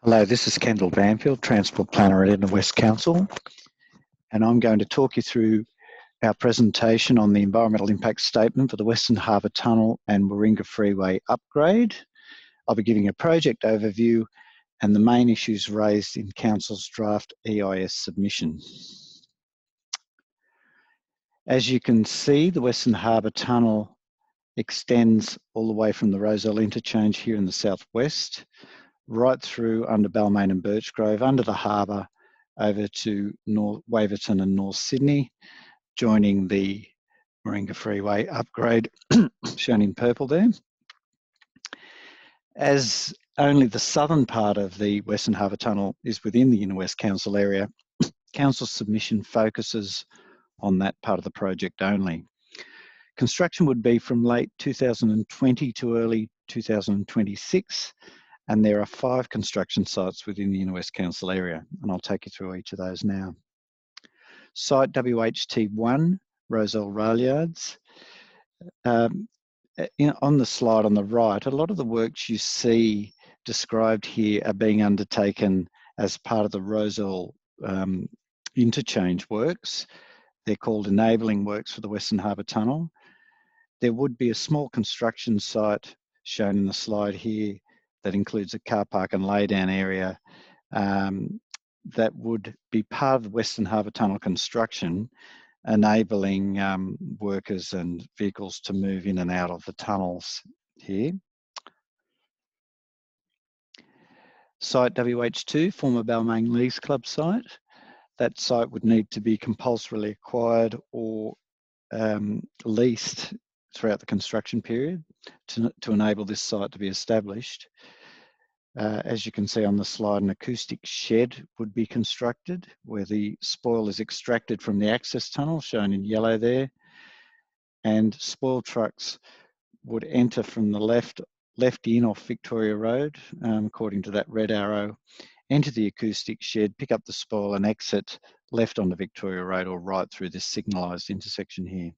Hello, this is Kendall Banfield, Transport Planner at Inner West Council, and I'm going to talk you through our presentation on the Environmental Impact Statement for the Western Harbour Tunnel and Warringah Freeway upgrade. I'll be giving a project overview and the main issues raised in Council's draft EIS submission. As you can see, the Western Harbour Tunnel extends all the way from the Rozelle interchange here in the southwest, right through under Balmain and Birchgrove, under the harbour, over to North Waverton and North Sydney, joining the Warringah Freeway upgrade, shown in purple there. As only the southern part of the Western Harbour Tunnel is within the Inner West Council area, Council's submission focuses on that part of the project only. Construction would be from late 2020 to early 2026, and there are 5 construction sites within the Inner West Council area, and I'll take you through each of those now. Site WHT1, Rozelle Rail Yards. On the slide on the right, a lot of the works you see described here are being undertaken as part of the Rozelle interchange works. They're called enabling works for the Western Harbour Tunnel. There would be a small construction site shown in the slide here that includes a car park and laydown area that would be part of the Western Harbour Tunnel construction, enabling workers and vehicles to move in and out of the tunnels here. Site WH2, former Balmain Leagues Club site. That site would need to be compulsorily acquired or leased throughout the construction period to enable this site to be established. As you can see on the slide, an acoustic shed would be constructed where the spoil is extracted from the access tunnel, shown in yellow there, and spoil trucks would enter from the left in off Victoria Road, according to that red arrow, enter the acoustic shed, pick up the spoil and exit left onto Victoria Road or right through this signalised intersection here.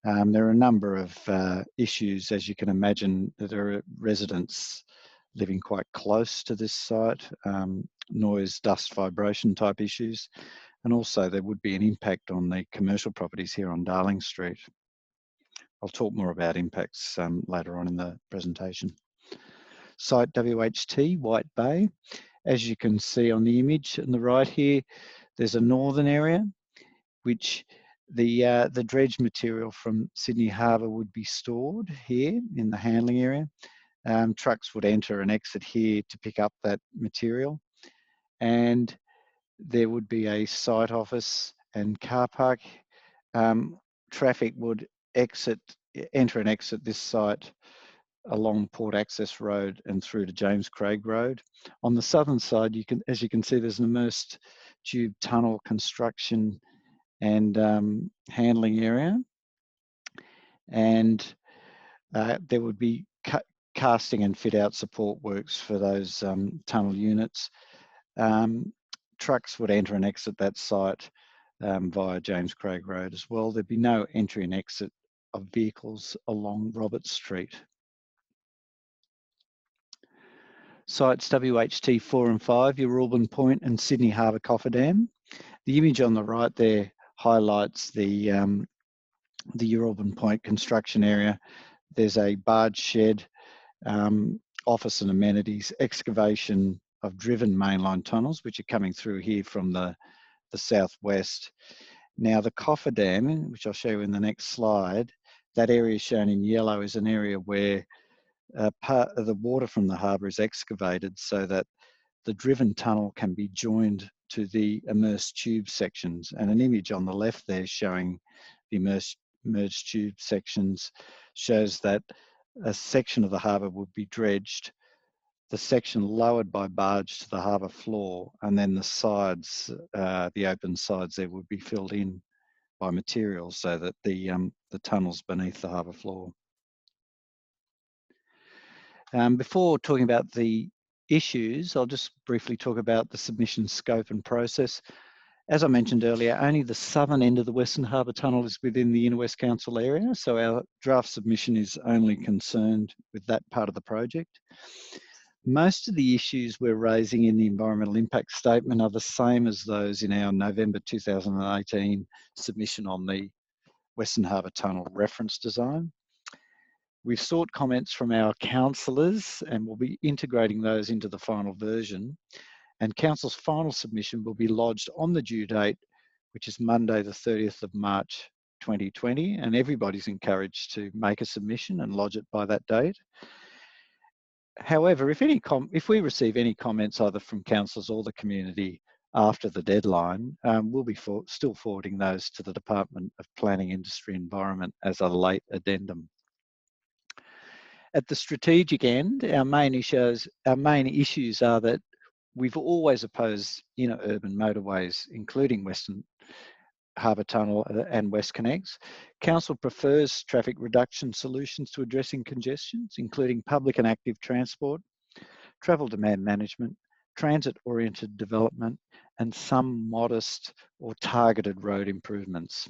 There are a number of issues, as you can imagine. There are residents living quite close to this site, noise, dust, vibration type issues, and also there would be an impact on the commercial properties here on Darling Street. I'll talk more about impacts later on in the presentation. Site WHT, White Bay. As you can see on the image on the right here, there's a northern area which the dredge material from Sydney Harbour would be stored here in the handling area. Trucks would enter and exit here to pick up that material, and there would be a site office and car park. Traffic would enter and exit this site along Port Access Road and through to James Craig Road. On the southern side, as you can see, there's an immersed tube tunnel construction and handling area, and there would be casting and fit out support works for those tunnel units. Trucks would enter and exit that site via James Craig Road as well. There'd be no entry and exit of vehicles along Roberts Street. Sites WHT 4 and 5, Uralbin Point and Sydney Harbour Cofferdam. The image on the right there highlights the Uralbin Point construction area. There's a barge shed, office and amenities, excavation of driven mainline tunnels, which are coming through here from the southwest. Now the Cofferdam, which I'll show you in the next slide, that area shown in yellow is an area where part of the water from the harbour is excavated so that the driven tunnel can be joined to the immersed tube sections. And an image on the left there showing the merged tube sections shows that a section of the harbour would be dredged, the section lowered by barge to the harbour floor, and then the sides, the open sides there, would be filled in by materials so that the tunnel's beneath the harbour floor. Before talking about the issues, I'll just briefly talk about the submission scope and process. As I mentioned earlier, only the southern end of the Western Harbour Tunnel is within the Inner West Council area, so our draft submission is only concerned with that part of the project. Most of the issues we're raising in the environmental impact statement are the same as those in our November 2018 submission on the Western Harbour Tunnel reference design. We've sought comments from our councillors and we'll be integrating those into the final version. And Council's final submission will be lodged on the due date, which is Monday, the 30th of March 2020. And everybody's encouraged to make a submission and lodge it by that date. However, if we receive any comments either from councillors or the community after the deadline, we'll be still forwarding those to the Department of Planning, Industry, Environment as a late addendum. At the strategic end, our main issues are that we've always opposed inner urban motorways, including Western Harbour Tunnel and WestConnex. Council prefers traffic reduction solutions to addressing congestions, including public and active transport, travel demand management, transit-oriented development, and some modest or targeted road improvements.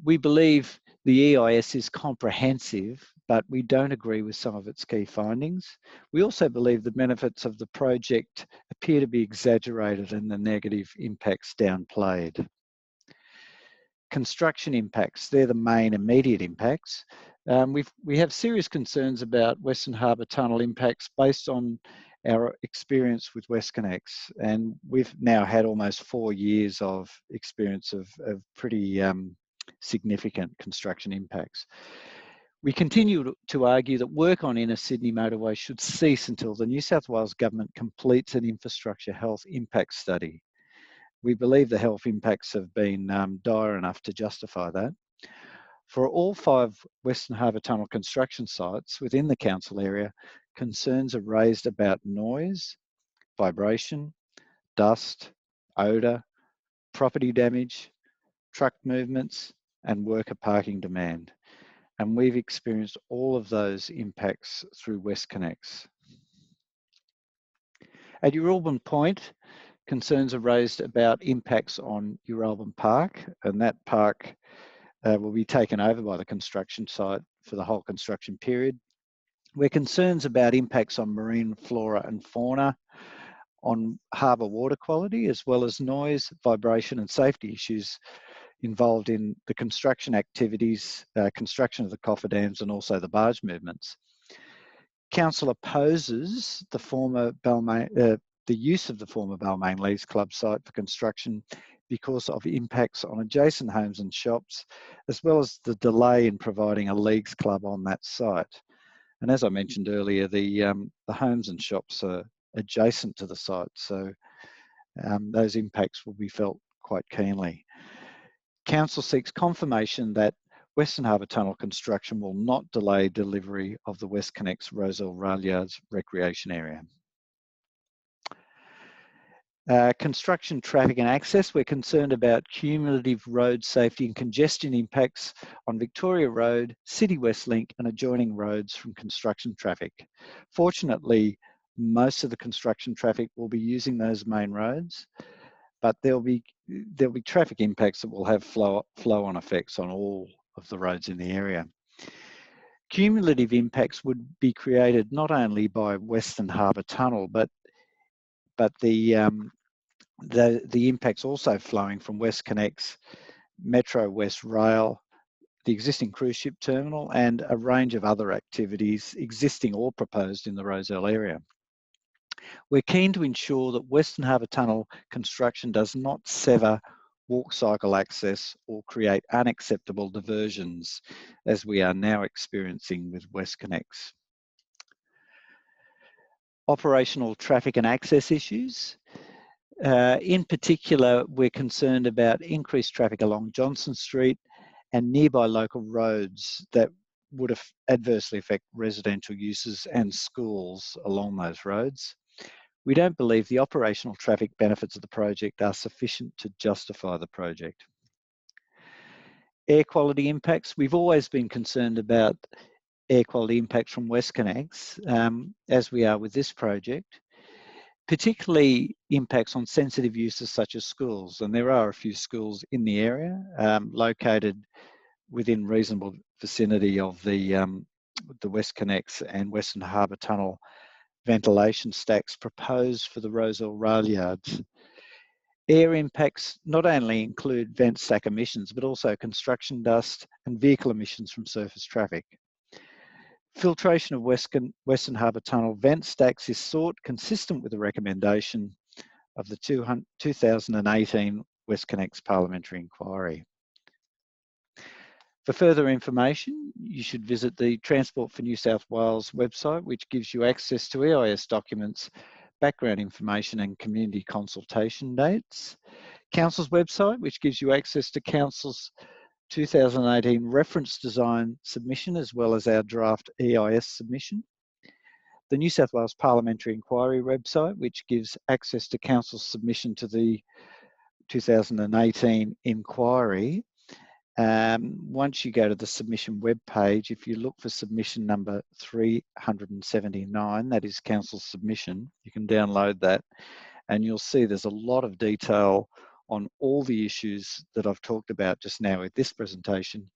We believe the EIS is comprehensive, but we don't agree with some of its key findings. We also believe the benefits of the project appear to be exaggerated and the negative impacts downplayed. Construction impacts, they're the main immediate impacts. We have serious concerns about Western Harbour Tunnel impacts based on our experience with WestConnex, and we've now had almost 4 years of experience of pretty significant construction impacts. We continue to argue that work on inner Sydney motorway should cease until the New South Wales government completes an infrastructure health impact study. We believe the health impacts have been dire enough to justify that. For all 5 Western Harbour Tunnel construction sites within the council area, concerns are raised about noise, vibration, dust, odour, property damage, truck movements, and worker parking demand. And we've experienced all of those impacts through WestConnex. At Uralbin Point, concerns are raised about impacts on Uralbin Park, and that park will be taken over by the construction site for the whole construction period. We're concerns about impacts on marine flora and fauna, on harbour water quality, as well as noise, vibration and safety issues involved in the construction activities, construction of the cofferdams and also the barge movements. Council opposes the former Balmain, the use of the former Balmain Leagues Club site for construction because of impacts on adjacent homes and shops, as well as the delay in providing a Leagues Club on that site. And as I mentioned earlier, the homes and shops are adjacent to the site, so those impacts will be felt quite keenly. Council seeks confirmation that Western Harbour Tunnel construction will not delay delivery of the WestConnex Rozelle Rail Yards recreation area. Construction, traffic and access, we're concerned about cumulative road safety and congestion impacts on Victoria Road, City West Link and adjoining roads from construction traffic. Fortunately, most of the construction traffic will be using those main roads, but there'll be traffic impacts that will have flow-on effects on all of the roads in the area. Cumulative impacts would be created not only by Western Harbour Tunnel, but the impacts also flowing from WestConnex, Metro West Rail, the existing cruise ship terminal, and a range of other activities existing or proposed in the Rozelle area. We're keen to ensure that Western Harbour Tunnel construction does not sever walk cycle access or create unacceptable diversions, as we are now experiencing with WestConnex. Operational traffic and access issues. In particular, we're concerned about increased traffic along Johnson Street and nearby local roads that would adversely affect residential uses and schools along those roads. We don't believe the operational traffic benefits of the project are sufficient to justify the project. Air quality impacts. We've always been concerned about air quality impacts from WestConnex, as we are with this project, particularly impacts on sensitive uses such as schools. And there are a few schools in the area located within reasonable vicinity of the the WestConnex and Western Harbour Tunnel ventilation stacks proposed for the Roselle rail yards. Air impacts not only include vent stack emissions, but also construction dust and vehicle emissions from surface traffic. Filtration of Western Harbour Tunnel vent stacks is sought consistent with the recommendation of the 2018 WestConnex Parliamentary Inquiry. For further information, you should visit the Transport for New South Wales website, which gives you access to EIS documents, background information and community consultation dates. Council's website, which gives you access to Council's 2018 reference design submission, as well as our draft EIS submission. The New South Wales Parliamentary Inquiry website, which gives access to Council's submission to the 2018 inquiry. Once you go to the submission web page, if you look for submission number 379, that is Council's submission, you can download that and you'll see there's a lot of detail on all the issues that I've talked about just now with this presentation.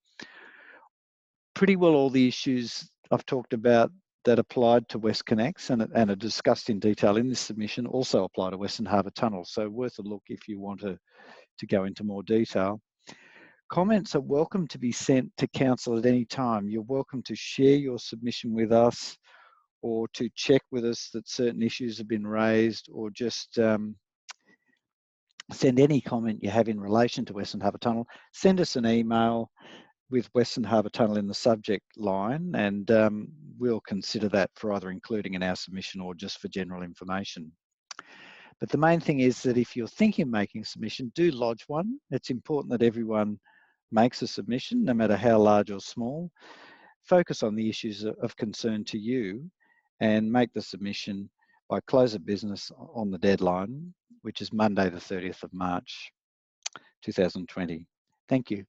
Pretty well all the issues I've talked about that applied to WestConnex and are discussed in detail in this submission also apply to Western Harbour Tunnel, so worth a look if you want to go into more detail. Comments are welcome to be sent to Council at any time. You're welcome to share your submission with us or to check with us that certain issues have been raised, or just send any comment you have in relation to Western Harbour Tunnel. Send us an email with Western Harbour Tunnel in the subject line, and we'll consider that for either including in our submission or just for general information. But the main thing is that if you're thinking of making a submission, do lodge one. It's important that everyone makes a submission, no matter how large or small. Focus on the issues of concern to you and make the submission by close of business on the deadline, which is Monday the 30th of March 2020. Thank you.